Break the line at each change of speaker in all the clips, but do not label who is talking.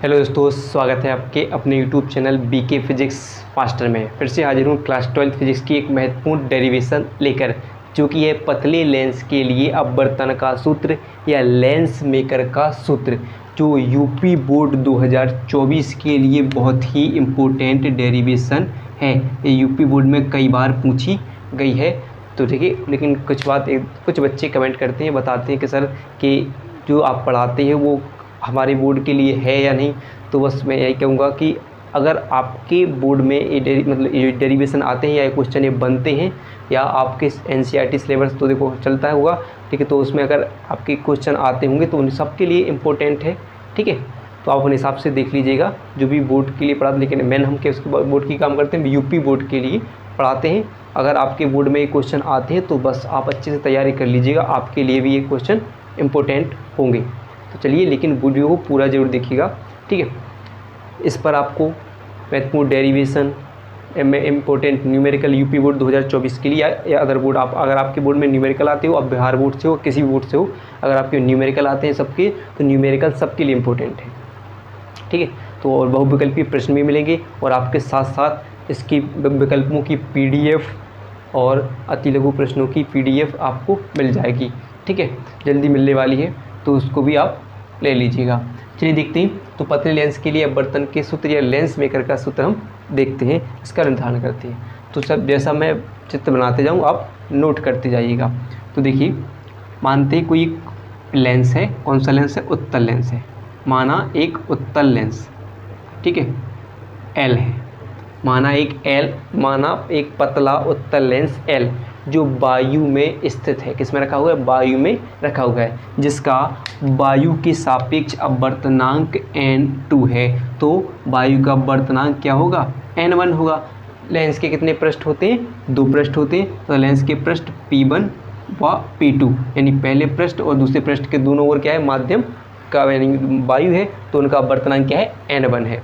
Hello दोस्तों, स्वागत है आपके अपने YouTube channel BK Physics Master में। फिर से हाजिर हूँ क्लास 12 फिजिक्स की एक महत्वपूर्ण डेरिवेशन लेकर, जो कि है पतले लेंस के लिए अपवर्तन का सूत्र या लेंस मेकर का सूत्र, जो यूपी बोर्ड 2024 के लिए बहुत ही इम्पोर्टेंट डेरिवेशन है। ये यूपी बोर्ड में कई बार पूछी गई है। तो देखिए, लेकिन कुछ बच्चे कमेंट करते हैं, बताते हैं कि सर कि जो आप पढ़ाते हैं वो हमारे बोर्ड के लिए है या नहीं। तो बस मैं यही कहूँगा कि अगर आपके बोर्ड में ये डेरिवेशन आते हैं या ये क्वेश्चन ये बनते हैं, या आपके एनसीईआरटी सिलेबस तो देखो चलता होगा, ठीक है, तो उसमें अगर आपके क्वेश्चन आते होंगे तो उन सबके लिए इम्पोर्टेंट है, ठीक है। तो आप उन हिसाब से देख लीजिएगा जो भी बोर्ड के लिए पढ़ाते, लेकिन मैन हम के उसके बोर्ड की काम करते हैं, यूपी बोर्ड के लिए पढ़ाते हैं। अगर आपके बोर्ड में ये क्वेश्चन आते हैं तो बस आप अच्छे से तैयारी कर लीजिएगा, आपके लिए भी ये क्वेश्चन इम्पोर्टेंट होंगे। तो चलिए, लेकिन वीडियो को पूरा जरूर देखिएगा, ठीक है। इस पर आपको महत्वपूर्ण derivation, important numerical UP board 2024 के लिए या अदर बोर्ड, आप अगर आपके बोर्ड में न्यूमेरिकल आते हो, आप बिहार बोर्ड से हो, किसी भी बोर्ड से हो, अगर आपके न्यूमेरिकल आते हैं सबके, तो न्यूमेरिकल सबके लिए इम्पोर्टेंट है, ठीक है। तो और बहुविकल्पीय प्रश्न भी मिलेंगे, और आपके साथ साथ इसकी विकल्पों की PDF और अति लघु प्रश्नों की PDF आपको मिल जाएगी, ठीक है, जल्दी मिलने वाली है, तो उसको भी आप ले लीजिएगा। चलिए देखते हैं, तो पतले लेंस के लिए अपवर्तन के सूत्र या लेंस मेकर का सूत्र हम देखते हैं, इसका निर्धारण करते हैं। तो सब जैसा मैं चित्र बनाते जाऊँ आप नोट करते जाइएगा। तो देखिए, मानते हैं कोई लेंस है, कौन सा लेंस है? उत्तल लेंस है। माना एक उत्तल लेंस, ठीक है, L है। माना एक पतला उत्तल लेंस L जो वायु में स्थित है। किस में रखा हुआ है? वायु में रखा हुआ है, जिसका वायु के सापेक्ष अपवर्तनांक n2 है। तो वायु का अपवर्तनांक क्या होगा? n1 होगा। लेंस के कितने पृष्ठ होते हैं? 2 पृष्ठ होते हैं। तो लेंस के पृष्ठ P1 व P2, यानी पहले पृष्ठ और दूसरे पृष्ठ के दोनों ओर क्या है? माध्यम का यानी वायु है, तो उनका अपवर्तनांक क्या है? n1 है,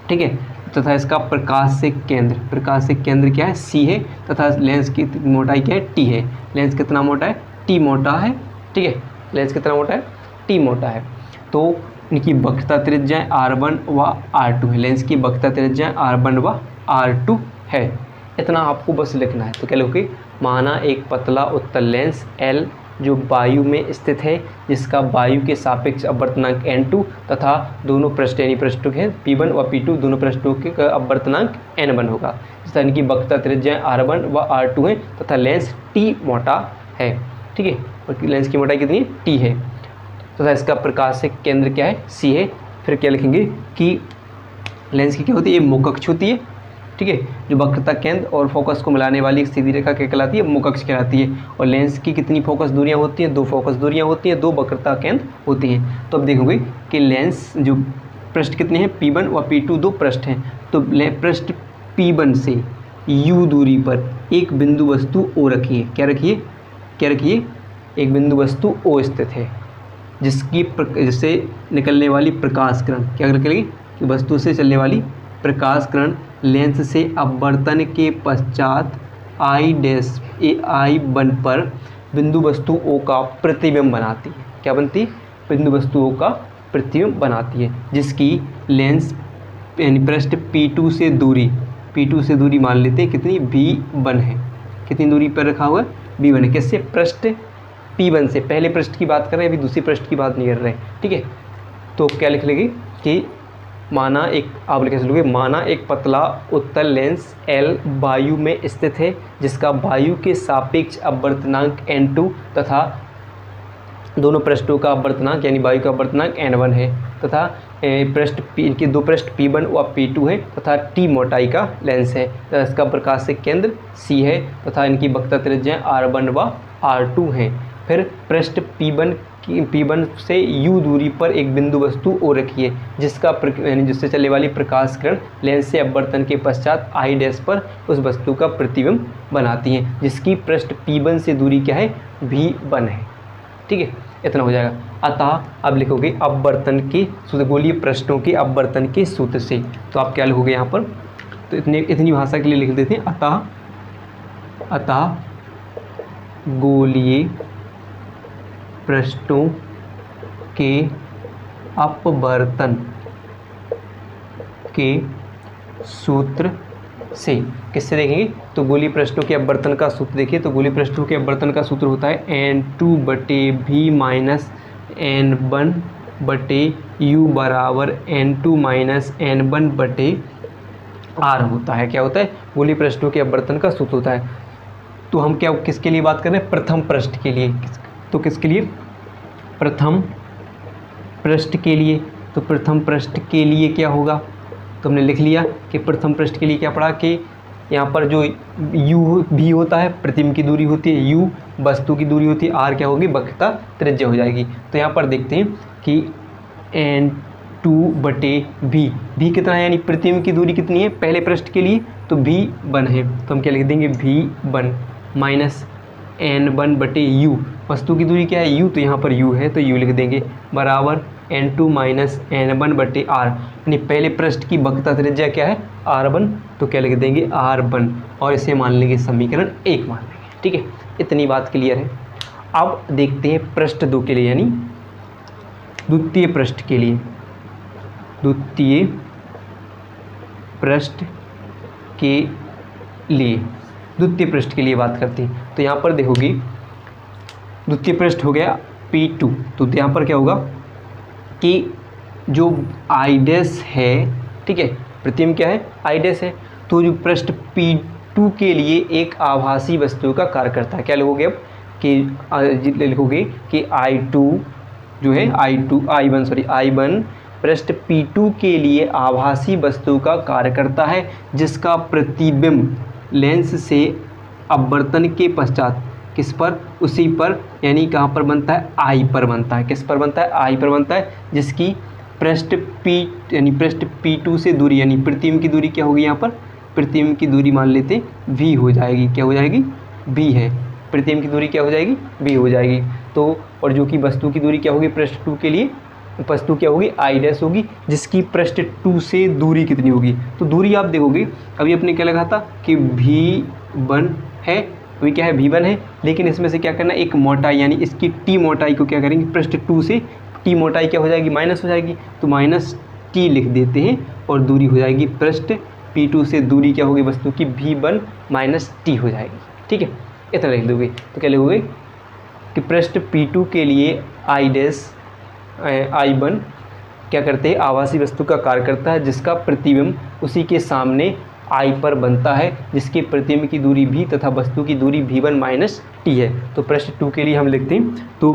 ठीक है। तथा इसका प्रकाश से केंद्र क्या है? C है। तथा लेंस की मोटाई क्या है? T है। लेंस कितना मोटा है? T मोटा है, ठीक है। लेंस कितना मोटा है? T मोटा है। तो इनकी वक्रता त्रिज्याएं R1 व R2 है। लेंस की वक्रता त्रिज्याएं R1 व R2 है। इतना आपको बस लिखना है। तो क्या लिखोगे? माना एक पतला उत्तल लेंस L जो वायु में स्थित है, जिसका वायु के सापेक्ष अपवर्तनांक n2 तथा दोनों पृष्ठ यानी पृष्ठों के P1 व P2 दोनों पृष्ठों के अपवर्तनांक n1 होगा। जिस इनकी वक्रता त्रिज्याएं R1 व R2 है तथा लेंस T मोटा है, ठीक है। और लेंस की मोटाई कितनी है? T है। तथा इसका प्रकाश से केंद्र क्या है? C है। फिर क्या लिखेंगे कि लेंस की क्या होती है? ये मुकअक्ष होती है, ठीक है। जो वक्रता केंद्र और फोकस को मिलाने वाली एक सीधी रेखा क्या कहलाती है? मुकअक्ष कहलाती है। और लेंस की कितनी फोकस दूरियां होती हैं? 2 फोकस दूरियां होती हैं, 2 वक्रता केंद्र होती हैं। तो अब देखोगे कि लेंस जो पृष्ठ कितने हैं? P1 व P2 2 पृष्ठ हैं। तो पृष्ठ P1 से U दूरी पर एक बिंदु वस्तु O रखिए। क्या रखिए? एक बिंदु वस्तु O स्थित है, जिससे निकलने वाली प्रकाश किरण क्या निकलेगी? कि वस्तु से चलने वाली प्रकाश किरण लेंस से अपवर्तन के पश्चात I1 पर बिंदु वस्तु O का प्रतिबिंब बनाती है। क्या बनती है? बिंदु वस्तु O का प्रतिबिंब बनाती है, जिसकी लेंस यानी पृष्ठ P2 से दूरी मान लेते हैं कितनी? V1 है। कितनी दूरी पर रखा हुआ है? V1 है। किससे? पृष्ठ P1 से। पहले पृष्ठ की बात कर रहे हैं, अभी दूसरी पृष्ठ की बात नहीं कर रहे हैं, ठीक है। तो क्या लिख लेंगे कि माना एक पतला उत्तल लेंस L वायु में स्थित है, जिसका वायु के सापेक्ष अपवर्तनांक n2 तथा दोनों पृष्ठों का अपवर्तनांक यानी वायु का अपवर्तनांक n1 है। तथा इनके 2 पृष्ठ P1 व P2 है तथा T मोटाई का लेंस है। तथा इसका प्रकाश से केंद्र C है तथा इनकी वक्रता त्रिज्याएं R1 व R2 हैं। फिर पृष्ठ P1 से U दूरी पर एक बिंदु वस्तु O रखिए, जिससे चलने वाली प्रकाश किरण लेंस से अपवर्तन के पश्चात I' पर उस वस्तु का प्रतिबिंब बनाती है, जिसकी पृष्ठ P1 से दूरी क्या है? V1 है, ठीक है। इतना हो जाएगा। अतः अब लिखोगे अपवर्तन के सूत्र, गोलीय पृष्ठों के अपवर्तन के सूत्र से। तो आप क्या लिखोगे यहाँ पर? तो इतनी भाषा के लिए लिख देते हैं, अतः गोलीय पृष्ठों के अपवर्तन के सूत्र से। किससे देखेंगे? तो गोलीय पृष्ठों के अपवर्तन का सूत्र देखिए, तो गोलीय पृष्ठों के अपवर्तन का सूत्र होता है N2/V माइनस N1/U बराबर N2 माइनस N1/R होता है। क्या होता है? गोलीय पृष्ठों के अपवर्तन का सूत्र होता है। तो हम क्या किसके लिए बात कर रहे हैं? प्रथम पृष्ठ के लिए। तो किसके लिए? प्रथम पृष्ठ के लिए। तो प्रथम पृष्ठ के लिए क्या होगा? तो हमने लिख लिया कि प्रथम पृष्ठ के लिए क्या पढ़ा कि यहाँ पर जो u भी होता है, प्रतिबिंब की दूरी होती है u, वस्तु की दूरी होती है r, क्या होगी? वक्रता त्रिज्या हो जाएगी। तो यहाँ पर देखते हैं कि N2/V, v कितना है यानी प्रतिबिंब की दूरी कितनी है पहले पृष्ठ के लिए? तो V1 है। तो हम क्या लिख देंगे? V1 माइनस N1/U, वस्तु की दूरी क्या है? u, तो यहाँ पर u है तो u लिख देंगे, बराबर N2 माइनस N1/R, यानी पहले पृष्ठ की वक्रता त्रिज्या क्या है? R1, तो क्या लिख देंगे? R1, और इसे मान लेंगे समीकरण 1 मान लेंगे। ठीक है, इतनी बात क्लियर है। अब देखते हैं पृष्ठ 2 के लिए, यानी द्वितीय पृष्ठ के लिए। द्वितीय पृष्ठ के लिए, द्वितीय पृष्ठ के लिए बात करते हैं। तो यहाँ पर देखोगे द्वितीय पृष्ठ हो गया P2, तो यहाँ पर क्या होगा कि जो I डैश है, ठीक है, प्रतिबिंब क्या है? I डैश है। तो जो पृष्ठ P2 के लिए एक आभासी वस्तु का कार्य करता है। क्या लिखोगे अब कि लिखोगे कि I2 जो है I1 पृष्ठ P2 के लिए आभासी वस्तु का कार्य करता है, जिसका प्रतिबिंब लेंस से अपवर्तन के पश्चात किस पर? उसी पर, यानी कहाँ पर बनता है? I पर बनता है। किस पर बनता है? I पर बनता है, जिसकी पृष्ठ P यानी पृष्ठ P2 से दूरी, यानी प्रतिबिंब की दूरी क्या होगी? यहाँ पर प्रतिबिंब की दूरी मान लेते V हो जाएगी। क्या हो जाएगी? V है। प्रतिबिंब की दूरी क्या हो जाएगी? V हो जाएगी। तो और जो कि वस्तु की दूरी क्या होगी पृष्ठ 2 के लिए? वस्तु क्या होगी? I डैश होगी, जिसकी पृष्ठ 2 से दूरी कितनी होगी? तो दूरी आप देखोगे, अभी अपने क्या लगा था कि V1 है, अभी क्या है? V1 है, लेकिन इसमें से क्या करना है? एक मोटाई, यानी इसकी T मोटाई को क्या करेंगे? पृष्ठ 2 से T मोटाई क्या हो जाएगी? माइनस हो जाएगी, तो माइनस T लिख देते हैं, और दूरी हो जाएगी पृष्ठ P2 से दूरी क्या होगी वस्तु की? V1 माइनस T हो जाएगी। ठीक है, इतना लिख दोगे। तो क्या लिखोगे कि पृष्ठ P2 के लिए I डैश I1 क्या करते हैं? आभासी वस्तु का कार्य करता है, जिसका प्रतिबिंब उसी के सामने I पर बनता है, जिसके प्रतिबिंब की दूरी V तथा वस्तु की दूरी V1 माइनस T है। तो पृष्ठ 2 के लिए हम लिखते हैं। तो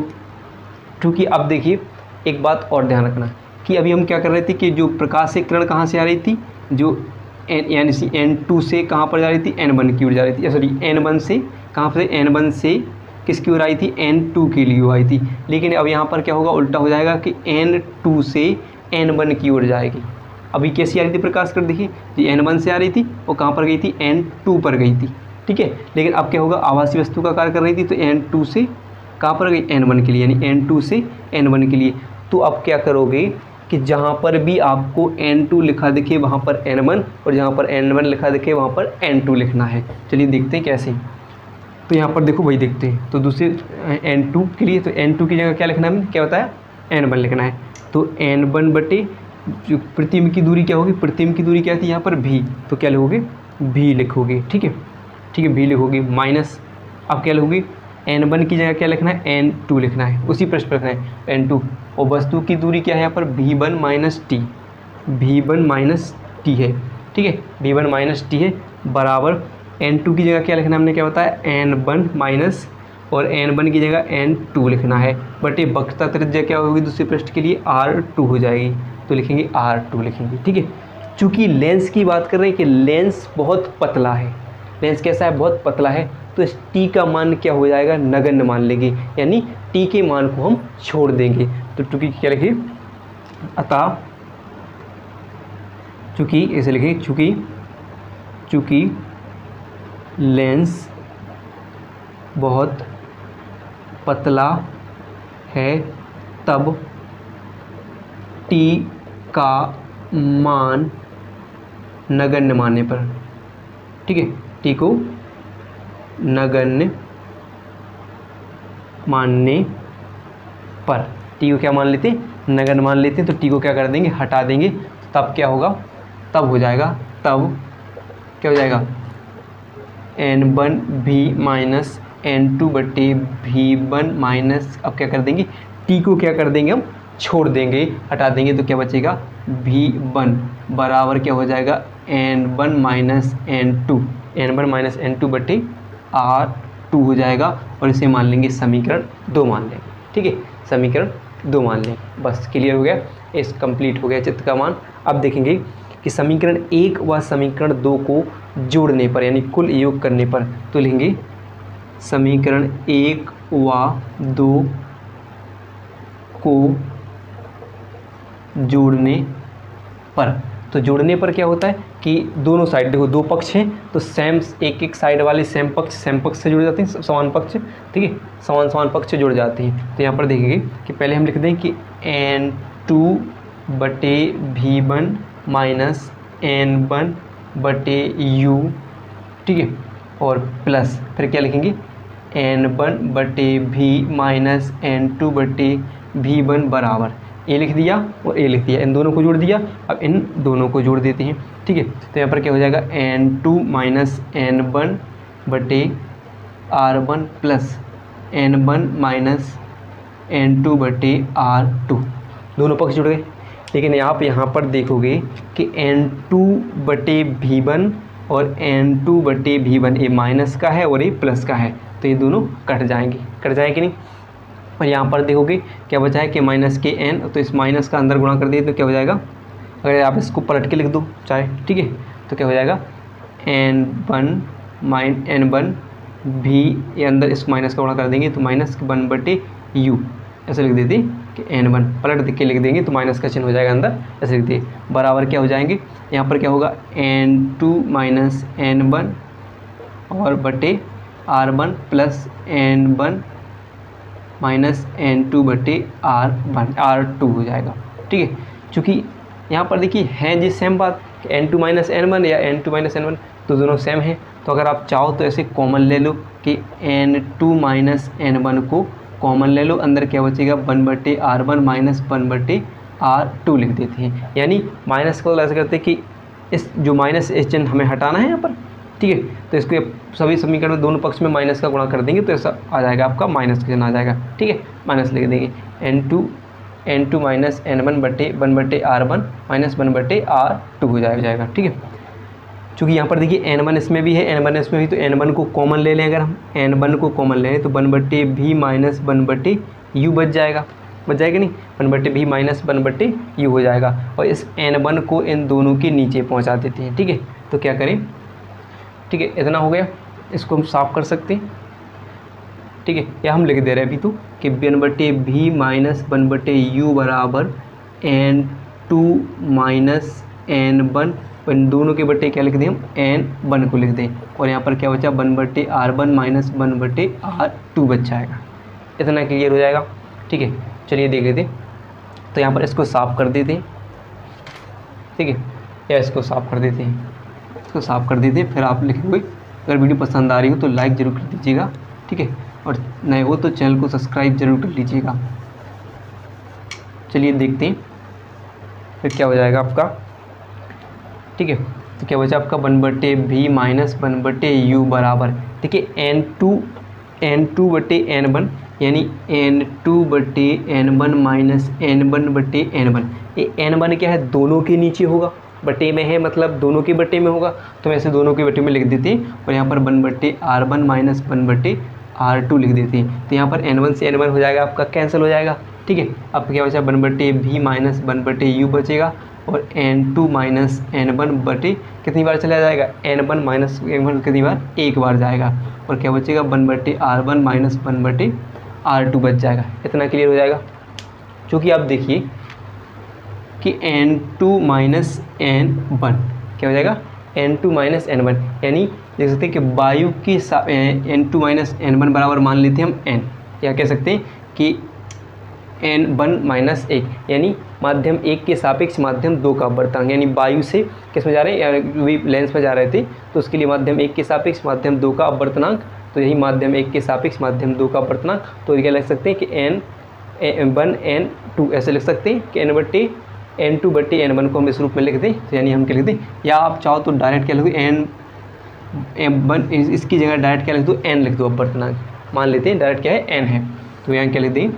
क्योंकि अब देखिए एक बात और ध्यान रखना कि अभी हम क्या कर रहे थे कि जो प्रकाश से किरण कहाँ से आ रही थी? जो यानी N2 से कहाँ पर जा रही थी? N1 की ओर जा रही थी, सॉरी N1 से कहाँ पर? N1 से किसकी ओर आई थी? N2 के लिए आई थी। लेकिन अब यहाँ पर क्या होगा? उल्टा हो जाएगा कि N2 से N1 की ओर जाएगी। अभी कैसी आ रही थी प्रकाश कर? देखिए ये N1 से आ रही थी और कहाँ पर गई थी? N2 पर गई थी। ठीक है, लेकिन अब क्या होगा? आभासी वस्तु का कार्य कर रही थी, तो N2 से कहाँ पर गई? N1 के लिए, यानी N2 से N1 के लिए। तो अब क्या करोगे कि जहाँ पर भी आपको N2 लिखा दिखे वहाँ पर N1, और जहाँ पर N1 लिखा दिखे वहाँ पर N2 लिखना है। चलिए देखते हैं कैसे। तो यहाँ पर देखो वही देखते हैं। तो दूसरे N2 के लिए, तो N2 की जगह क्या लिखना है? क्या बताया? N1 लिखना है। तो N1 बटे जो प्रतिबिंब की दूरी क्या होगी? प्रतिबिंब की दूरी क्या थी यहाँ पर? V, तो क्या लिखोगे? V लिखोगे। ठीक है, ठीक है, V लिखोगे माइनस, अब क्या लिखोगे? N1 की जगह क्या लिखना है? N2 लिखना है, उसी पृष्ठ पर लिखना है N2, और वस्तु की दूरी क्या है यहाँ पर? V1 minus T, V1 minus T है। ठीक है, V1 माइनस T है, बराबर N2 की जगह क्या लिखना है? हमने क्या बताया? N1 माइनस, और N1 की जगह N2 लिखना है, बटे वक्रता त्रिज्या क्या होगी दूसरे पृष्ठ के लिए? R2 हो जाएगी, तो लिखेंगे R2 लिखेंगे। ठीक है, चूँकि लेंस की बात कर रहे हैं कि लेंस बहुत पतला है, लेंस कैसा है? बहुत पतला है, तो इस T का मान क्या हो जाएगा? नगण्य मान लेंगे, यानी T के मान को हम छोड़ देंगे। तो चूँकि क्या लिखिए? अतः चूँकि ऐसे लिखिए, चूँकि लेंस बहुत पतला है, तब T का मान नगण्य मानने पर, ठीक है, T को नगण्य मानने पर, T को क्या मान लेते हैं? नगण्य मान लेते हैं। तो T को क्या कर देंगे? हटा देंगे। तब क्या होगा तब हो जाएगा, तब क्या हो जाएगा, n1 भी माइनस n2 बटे v1 माइनस, अब क्या कर देंगे, t को क्या कर देंगे हम छोड़ देंगे, हटा देंगे, तो क्या बचेगा v1 बराबर क्या हो जाएगा n1 minus n2, n1 minus n2 बटे r2 हो जाएगा। और इसे मान लेंगे समीकरण 2 मान लेंगे, ठीक है, समीकरण 2 मान लेंगे। बस क्लियर हो गया, इस कंप्लीट हो गया चित्र का मान। अब देखेंगे कि समीकरण 1 व समीकरण 2 को जोड़ने पर यानी कुल योग करने पर, तो लेंगे समीकरण 1 व 2 को जोड़ने पर, तो जोड़ने पर क्या होता है कि दोनों साइड देखो, दो पक्ष हैं तो सेम, एक एक साइड वाले सेम पक्ष से जुड़ जाते हैं, समान पक्ष, ठीक है, समान पक्ष से जुड़ जाते हैं। तो यहाँ पर देखेंगे कि पहले हम लिख दें कि n2 बटे v1 माइनस n1 बटे u, ठीक है, और प्लस फिर क्या लिखेंगे n1 बटे v माइनस n2 बटे v1 बराबर, ए लिख दिया और ए लिख दिया, इन दोनों को जोड़ दिया। अब इन दोनों को जोड़ देते हैं, ठीक है, तो यहाँ पर क्या हो जाएगा n2 माइनस n1 बटे r1 plus n1 minus n2 बटे r2, दोनों पक्ष जुड़ गए। लेकिन आप यहाँ पर देखोगे कि n2 बटे v1 और n2 बटे v1 ये माइनस का है और ये प्लस का है, तो ये दोनों कट जाएंगे नहीं। और यहाँ पर देखोगे क्या बचा है कि माइनस के n, तो इस माइनस का अंदर गुणा कर दिए तो क्या हो जाएगा, अगर आप इसको पलट के लिख दो चाहे, ठीक है, तो क्या हो जाएगा n1 भी, ये अंदर इस माइनस का गुणा कर देंगे तो माइनस 1 बटे u, ऐसे लिख देते कि n1 पलट के लिख देंगे तो माइनस का चिन्ह हो जाएगा अंदर, ऐसे लिख दिए, बराबर क्या हो जाएंगे, यहाँ पर क्या होगा n2 माइनस n1 और बटे r1 plus n1 minus n2 बटे r2 हो जाएगा, ठीक है। चूँकि यहाँ पर देखिए हैं जी सेम बात, n2 माइनस n1 या n2 माइनस n1 तो दोनों सेम हैं, तो अगर आप चाहो तो ऐसे कॉमन ले लो कि n2 माइनस n1 को कॉमन ले लो, अंदर क्या बचेगा 1 बटे r1 माइनस 1 बटे r2 लिख देते हैं। यानी माइनस को ऐसे करते हैं कि इस जो माइनस इस चिन्ह हमें हटाना है यहाँ पर, ठीक है, तो इसको सभी समीकरण में दोनों पक्ष में माइनस का गुणा कर देंगे तो ऐसा आ जाएगा, आपका माइनस का चिन्ह आ जाएगा, ठीक है, माइनस लिख देंगे n2 माइनस n1 बटे 1 बटे r1 माइनस 1 बटे r2 हो जाएगा, ठीक है। चूँकि यहाँ पर देखिए n1 इसमें भी है, n1 इसमें भी, तो n1 को कॉमन ले लें, अगर हम n1 को कॉमन ले लें तो 1 बटे v माइनस 1 बटे u बच जाएगा नहीं, 1 बटे v माइनस 1 बटे u हो जाएगा। और इस n1 को इन दोनों के नीचे पहुँचा देते हैं, ठीक है, तो क्या करें, ठीक है, इतना हो गया, इसको हम साफ कर सकते हैं, ठीक है, या हम लिख दे रहे हैं अभी तो कि 1 बटे v माइनस 1 बटे u बराबर n2 माइनस n1, इन दोनों के बटे क्या लिख दें हम n1 को लिख दें, और यहाँ पर क्या बचा 1 बटे r1 माइनस 1 बटे r2 बच जाएगा। इतना क्लियर हो जाएगा, ठीक है। चलिए देख लेते हैं, तो यहाँ पर इसको साफ कर देते हैं, ठीक है, या इसको साफ कर देते हैं, इसको साफ कर देते हैं, फिर आप लिखेंगे। अगर वीडियो पसंद आ रही हो तो लाइक ज़रूर कर दीजिएगा, ठीक है, और नए हो तो चैनल को सब्सक्राइब जरूर कर लीजिएगा। चलिए देखते हैं फिर क्या हो जाएगा आपका, ठीक है, तो क्या बचा आपका 1 बटे v माइनस 1 बटे u बराबर, देखिए n2 बटे n1 यानी n2 बटे n1 माइनस n1 बटे n1, ये n1 क्या है दोनों के नीचे होगा, बटे में है मतलब दोनों के बटे में होगा, तो वैसे दोनों के बटे में लिख देते हैं, और यहाँ पर 1 बटे r1 माइनस 1 बटे r2 लिख देते हैं, तो यहाँ पर n1 से n1 हो जाएगा, आपका कैंसिल हो जाएगा, ठीक है। अब क्या बचा 1 बटे v माइनस 1 बटे u बचेगा, और n2 माइनस n1 बटे कितनी बार चला जाएगा, n1 माइनस n1 कितनी बार, एक बार जाएगा, और क्या बचेगा 1 बटे r1 माइनस 1 बटे r2 बच जाएगा। इतना क्लियर हो जाएगा। चूँकि आप देखिए कि n2 माइनस n1 क्या हो जाएगा, n2 माइनस n1, यानी देख सकते हैं कि वायु की n2 माइनस n1 बराबर मान लेते हैं हम n, या कह सकते हैं कि n1 माइनस 1, यानी माध्यम 1 के सापेक्ष माध्यम 2 का अपवर्तनांक, यानी वायु से किस में जा रहे हैं, या लेंस में जा रहे थे, तो उसके लिए माध्यम 1 के सापेक्ष माध्यम 2 का अपवर्तनांक, तो यही माध्यम 1 के सापेक्ष माध्यम 2 का अपवर्तनांक, तो क्या लिख सकते हैं कि n1 n2 ऐसे लिख सकते हैं कि n बटे N2/N1 को हम इस रूप में लिख दें, तो यानी हम क्या लिख दें, या आप चाहो तो डायरेक्ट क्या लिख दो, N1 इसकी जगह डायरेक्ट क्या लिख दो, N लिख दो। अब बर्तन मान लेते हैं डायरेक्ट क्या है, N है, तो यहाँ क्या लिख दें,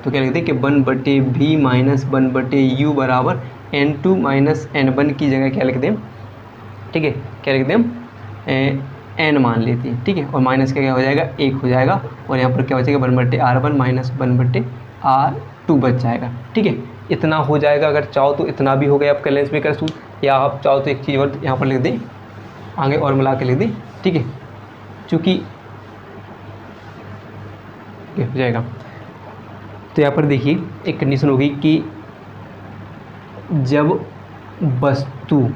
तो क्या लिख दें कि 1/V माइनस 1/U बराबर N2 माइनस N1 की जगह क्या लिख दें, ठीक है, क्या लिख दें हम N मान लेते हैं, ठीक है, और माइनस का क्या हो जाएगा, 1 हो जाएगा, और यहाँ पर क्या हो जाएगा 1/R1 माइनस 1/R2 बच जाएगा, ठीक है। इतना हो जाएगा, अगर चाहो तो इतना भी हो गया आपका लेंस मेकर सूत्र, या आप चाहो तो एक चीज़ और यहाँ पर लिख दें, आगे और मिला के लिख दें, ठीक है, चूँकि हो जाएगा। तो यहाँ पर देखिए एक कंडीशन होगी कि जब वस्तु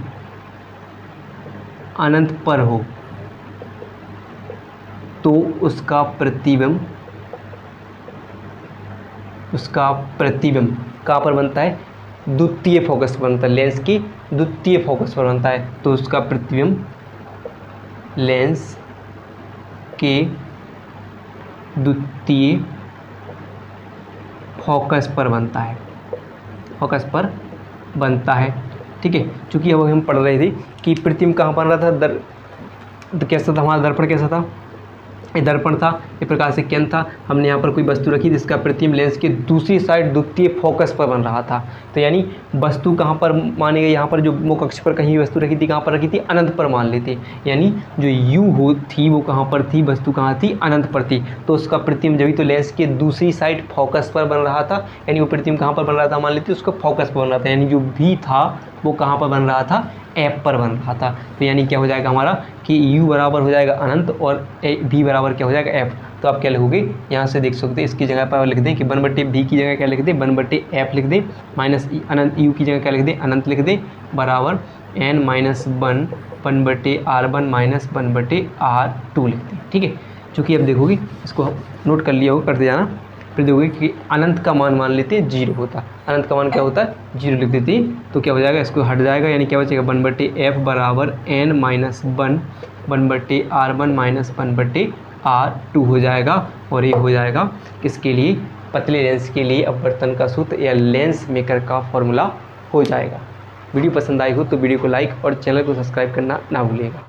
अनंत पर हो तो उसका प्रतिबिंब कहाँ पर बनता है, द्वितीय फोकस पर बनता है, लेंस की द्वितीय फोकस पर बनता है, तो उसका प्रतिबिंब लेंस के द्वितीय फोकस पर बनता है, ठीक है। चूँकि अब हम पढ़ रहे थे कि प्रतिबिंब कहाँ बन रहा था, कैसा था हमारा दर्पण, कैसा था, ये दर्पण था, ये प्रकाश एक केंद्र था, हमने यहाँ पर कोई वस्तु रखी जिसका प्रतिबिंब लेंस की दूसरी साइड द्वितीय फोकस पर बन रहा था, तो यानी वस्तु कहाँ पर मानी गई, यहाँ पर जो मुख अक्ष पर कहीं वस्तु रखी थी, कहाँ पर रखी थी, अनंत पर मान लेते, यानी जो U थी वो कहाँ पर थी, वस्तु कहाँ थी, अनंत पर थी, तो उसका प्रतिबिंब जब तो लेंस की दूसरी साइड फोकस पर बन रहा था, यानी वो प्रतिबिंब कहाँ पर बन रहा था, मान लेते उसका फोकस पर बन रहा था, यानी जो V था वो कहाँ पर बन रहा था, F पर बन रहा था, तो यानी क्या हो जाएगा हमारा कि U बराबर हो जाएगा अनंत और V बराबर क्या हो जाएगा F। तो आप क्या लिखोगे, यहाँ से देख सकते हैं, इसकी जगह पर लिख दें कि 1/V की जगह क्या लिख दें, 1/F लिख दें, माइनस अनंत U की जगह क्या लिख दें, अनंत लिख दें, बराबर N minus 1/R1 minus 1/R2 लिख दें, ठीक है। चूँकि अब देखोगे, इसको नोट कर लिया होगा, करते जाना, फिर देखोगे कि अनंत का मान लेते हैं 0 होता, अनंत का मान क्या होता है, 0 लिख देते हैं, तो क्या हो जाएगा, इसको हट जाएगा, यानी क्या बचेगा 1/F बराबर N minus 1/R1 minus 1/R2 हो जाएगा, और ये हो जाएगा किसके लिए, पतले लेंस के लिए अपवर्तन का सूत्र या लेंस मेकर का फॉर्मूला हो जाएगा। वीडियो पसंद आई हो तो वीडियो को लाइक और चैनल को सब्सक्राइब करना ना भूलिएगा।